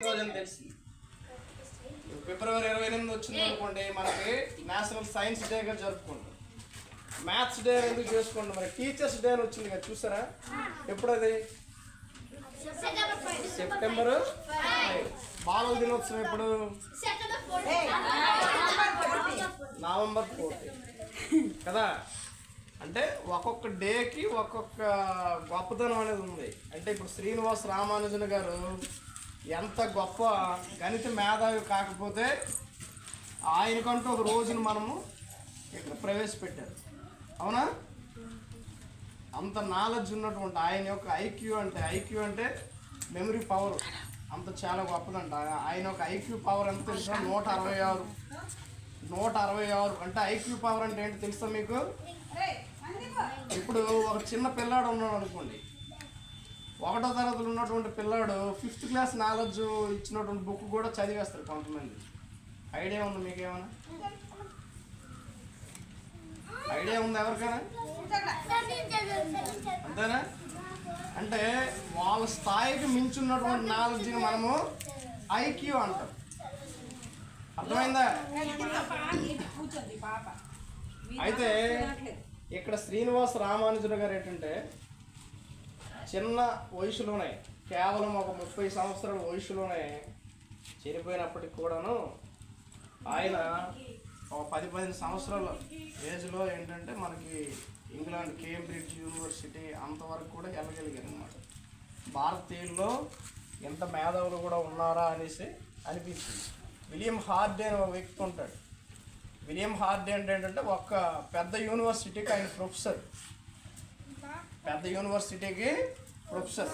రోజని తెలిసింది. ఫిబ్రవరి 28 వచ్చింది అనుకోండి, మనకి నేషనల్ సైన్స్ డేగా జరుపుకుంటాం. మ్యాథ్స్ డే ఎందుకు చేసుకుంటాం? మరి టీచర్స్ డే అని వచ్చింది కదా, చూసారా? ఎప్పుడు అది? సెప్టెంబర్ 5. బాలల దినోత్సవం ఎప్పుడు? నవంబర్ 14 కదా. అంటే ఒక్కొక్క డేకి ఒక్కొక్క గొప్పతనం అనేది ఉంది. అంటే ఇప్పుడు శ్రీనివాస రామానుజన్ గారు ఎంత గొప్ప గణిత మేధావి కాకపోతే ఆయనకంటూ ఒక రోజును మనము ఇక్కడ ప్రవేశపెట్టారు, అవునా? అంత నాలెడ్జ్ ఉన్నటువంటి ఆయన యొక్క ఐక్యూ అంటే మెమరీ పవర్ అంత చాలా గొప్పదంట. ఆయన ఒక ఐక్యూ పవర్ ఎంత తెలుసా? 166 అంటే ఐక్యూ పవర్ అంటే ఏంటి తెలుసా మీకు? ఇప్పుడు ఒక చిన్న పిల్లాడు ఉన్నాడు అనుకోండి, 1వ తరగతిలో ఉన్నటువంటి పిల్లాడు 5th క్లాస్ నాలెడ్జ్ ఇచ్చినటువంటి బుక్ కూడా చదివేస్తారు కొంతమంది. ఐడియా ఉంది మీకేమైనా? ఐడియా ఉంది ఎవరికైనా? అంతేనా? అంటే వాళ్ళ స్థాయికి మించున్నటువంటి నాలెడ్జ్ని మనము ఐక్యూ అంటాం. అర్థమైందా? అయితే ఇక్కడ శ్రీనివాస రామానుజన్ గారు ఏంటంటే చిన్న వయసులోనే, కేవలం ఒక 30 సంవత్సరాల వయసులోనే చనిపోయినప్పటికి కూడాను ఆయన ఒక 10-15 సంవత్సరాల ఏజ్లో ఏంటంటే మనకి ఇంగ్లాండ్ కేంబ్రిడ్జ్ యూనివర్సిటీ అంతవరకు కూడా వెళ్ళగలిగారు అన్నమాట. భారతీయుల్లో ఎంత మేధావులు కూడా ఉన్నారా అనేసి అనిపించింది. విలియం హార్డే అనే ఒక వ్యక్తి ఉంటాడు. విలియం హార్డే అంటే ఏంటంటే ఒక పెద్ద యూనివర్సిటీకి ఆయన ప్రొఫెసర్, పెద్ద యూనివర్సిటీకి ప్రొఫెసర్.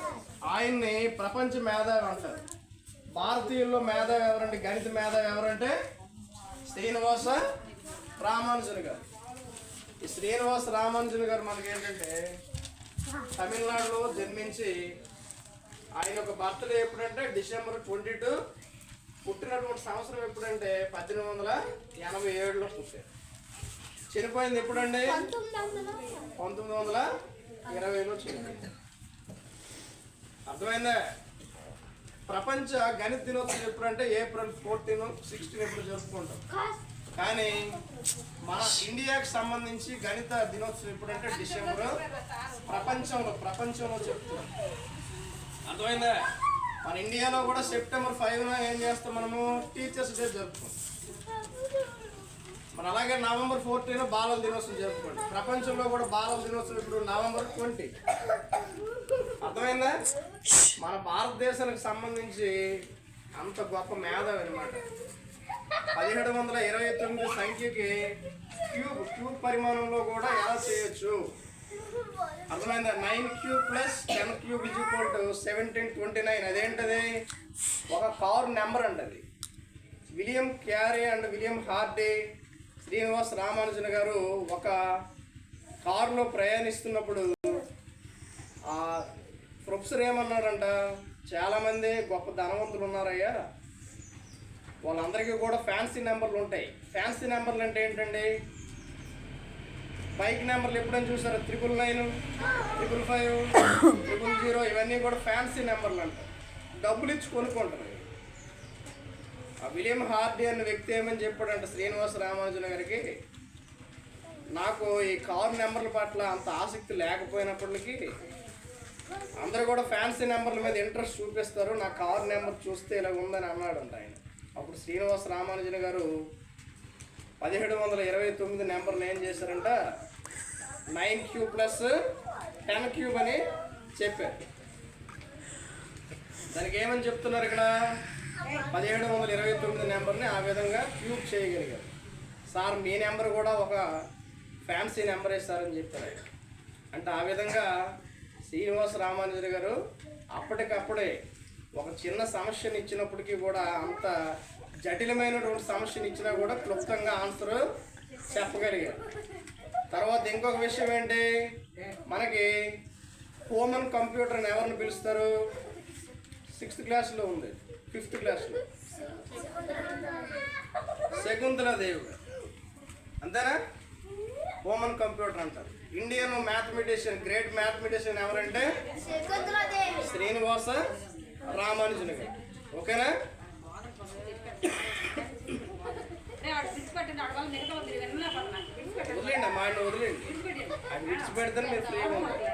ఆయన్ని ప్రపంచ మేధావి అంటారు. భారతీయుల్లో మేధావి ఎవరంటే, గణిత మేధావి ఎవరంటే శ్రీనివాస రామానుజన్ గారు. ఈ శ్రీనివాస రామానుజన్ గారు మనకి ఏంటంటే తమిళనాడులో జన్మించి ఆయన ఒక బర్త్డే ఎప్పుడంటే December 22. పుట్టినటువంటి సంవత్సరం ఎప్పుడంటే 1887లో పుట్టారు. చనిపోయింది ఎప్పుడండి? 1920లో చనిపోయింది. అర్థమైందా? ప్రపంచ గణిత దినోత్సవం ఎప్పుడంటే April 14, 16 ఎప్పుడు జరుపుకుంటాం. కానీ మన ఇండియాకి సంబంధించి గణిత దినోత్సవం ఎప్పుడంటే డిసెంబర్. ప్రపంచంలో చెప్తున్నాం. అర్థమైందా? మన ఇండియాలో కూడా September 5న ఏం చేస్తాం మనము? టీచర్స్ డే జరుపుకుంటాం. మన అలాగే November 14 బాలల దినోత్సవం జరుపుకుంటాం. ప్రపంచంలో కూడా బాలల దినోత్సవం ఇప్పుడు November 20. అర్థమైందా? మన భారతదేశానికి సంబంధించి అంత గొప్ప మేధావి అనమాట. 1729 సంఖ్యకి క్యూబ్ పరిమాణంలో కూడా ఎలా చేయొచ్చు? అర్థమైందా? 9³ + 10³ = 1729. అదేంటది? ఒక కార్ నెంబర్ అంటది. William Carey and William Hardy, Srinivasa Ramanujan గారు ఒక కారులో ప్రయాణిస్తున్నప్పుడు ఆ ప్రొఫెసర్ ఏమన్నారంట, చాలామంది గొప్ప ధనవంతులు ఉన్నారయ్యా, వాళ్ళందరికీ కూడా ఫ్యాన్సీ నెంబర్లు ఉంటాయి. ఫ్యాన్సీ నెంబర్లు అంటే ఏంటండి? బైక్ నెంబర్లు ఎప్పుడైనా చూసారా? 999, 555, 000 ఇవన్నీ కూడా ఫ్యాన్సీ నెంబర్లు అంటారు. డబ్బులు ఇచ్చి కొనుక్కుంటారు. ఆ విలియం హార్డే అనే వ్యక్తి ఏమని చెప్పాడంటే శ్రీనివాస రామానుజన్ గారికి, నాకు ఈ కారు నెంబర్ల పట్ల అంత ఆసక్తి లేకపోయినప్పటికీ అందరూ కూడా ఫ్యాన్సీ నెంబర్ల మీద ఇంట్రెస్ట్ చూపిస్తారు, నా కారు నెంబర్ చూస్తే ఇలా ఉందని అన్నాడంట ఆయన. అప్పుడు శ్రీనివాస రామానుజన్ గారు 1729 నెంబర్ని ఏం చేశారంట, 9³ + 10³ అని చెప్పారు. దానికి ఏమని చెప్తున్నారు ఇక్కడ? 1729 నెంబర్ని ఆ విధంగా క్యూబ్ చేయగలిగారు. సార్ మీ నెంబర్ కూడా ఒక ఫ్యాన్సీ నెంబర్ వేస్తారని చెప్పారు. అంటే ఆ విధంగా శ్రీనివాస రామానుజన్ గారు అప్పటికప్పుడే ఒక చిన్న సమస్యను ఇచ్చినప్పటికీ కూడా, అంత జటిలమైనటువంటి సమస్యను ఇచ్చినా కూడా క్లుప్తంగా ఆన్సర్ చెప్పగలిగారు. తర్వాత ఇంకొక విషయం ఏంటి, మనకి హోమన్ కంప్యూటర్ అని ఎవరిని పిలుస్తారు? 6th క్లాస్లో ఉంది, 5th క్లాస్లో శకుంతలాదేవి గారు. అంతేనా? హోమన్ కంప్యూటర్ అంటారు. ఇండియన్ మ్యాథమెటిషియన్, గ్రేట్ మ్యాథమెటిషియన్ ఎవరంటే శ్రీనివాస రామానుజన్ గారు. ఓకేనా? వదిలేండి అమ్మా, ఆయన వదిలేండి. ఆయన విడిచిపెడితే మీరు ఫ్రీగా ఉంటారు.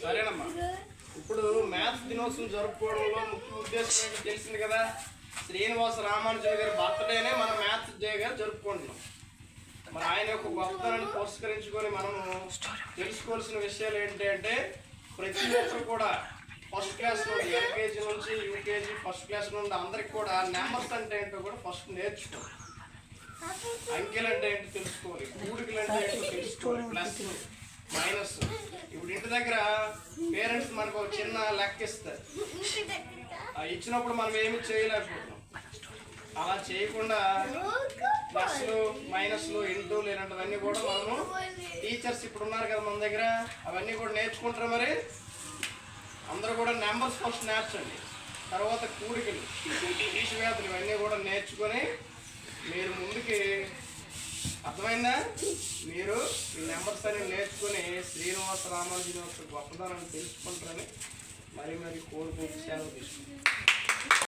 సరేనమ్మా, ఇప్పుడు మ్యాథ్స్ దినోత్సవం జరుపుకోవడంలో ముఖ్య ఉద్దేశం ఏంటో తెలిసింది కదా. శ్రీనివాస రామానుజయ్య గారి బర్త్డేనే మనం మ్యాథ్స్ డే గా జరుపుకుంటున్నాం. మరి ఆయన యొక్క గొప్పతనాన్ని పురస్కరించుకొని మనము తెలుసుకోవాల్సిన విషయాలు ఏంటి అంటే, ప్రతి ఒక్కరు కూడా ఫస్ట్ క్లాస్ నుండి ఎల్కేజీ నుంచి యూకేజీ ఫస్ట్ క్లాస్ నుండి అందరికి కూడా నెంబర్స్ అంటే ఏంటో కూడా ఫస్ట్ నేర్చుకోవాలి. అంకెలు అంటే ఏంటో తెలుసుకోవాలి, కూడికలు అంటే ఏంటో తెలుసుకోవాలి, ప్లస్ మైనస్. ఇప్పుడు ఇంటి దగ్గర పేరెంట్స్ మనకు ఒక చిన్న లెక్క ఇస్తారు, ఇచ్చినప్పుడు మనం ఏమి చేయలేకపోతున్నాం. అలా చేయకుండా ప్లస్లు మైనస్లు ఇంటూలు ఇలాంటివన్నీ కూడా మనము టీచర్స్ ఇప్పుడు ఉన్నారు కదా మన దగ్గర, అవన్నీ కూడా నేర్చుకుంటారు. మరి అందరూ కూడా నెంబర్స్ ఫస్ట్ నేర్చండి, తర్వాత కూడికలు తీసివేతలు ఇవన్నీ కూడా నేర్చుకొని మీరు ముందుకి, అర్థమైందా? మీరు ఈ నెంబర్స్ అని నేర్చుకుని శ్రీనివాస రామానుజన్ యొక్క గొప్పతనాన్ని తెలుసుకుంటారని మరి కోరుకుంటూ సెలవు తీసుకుంటారు.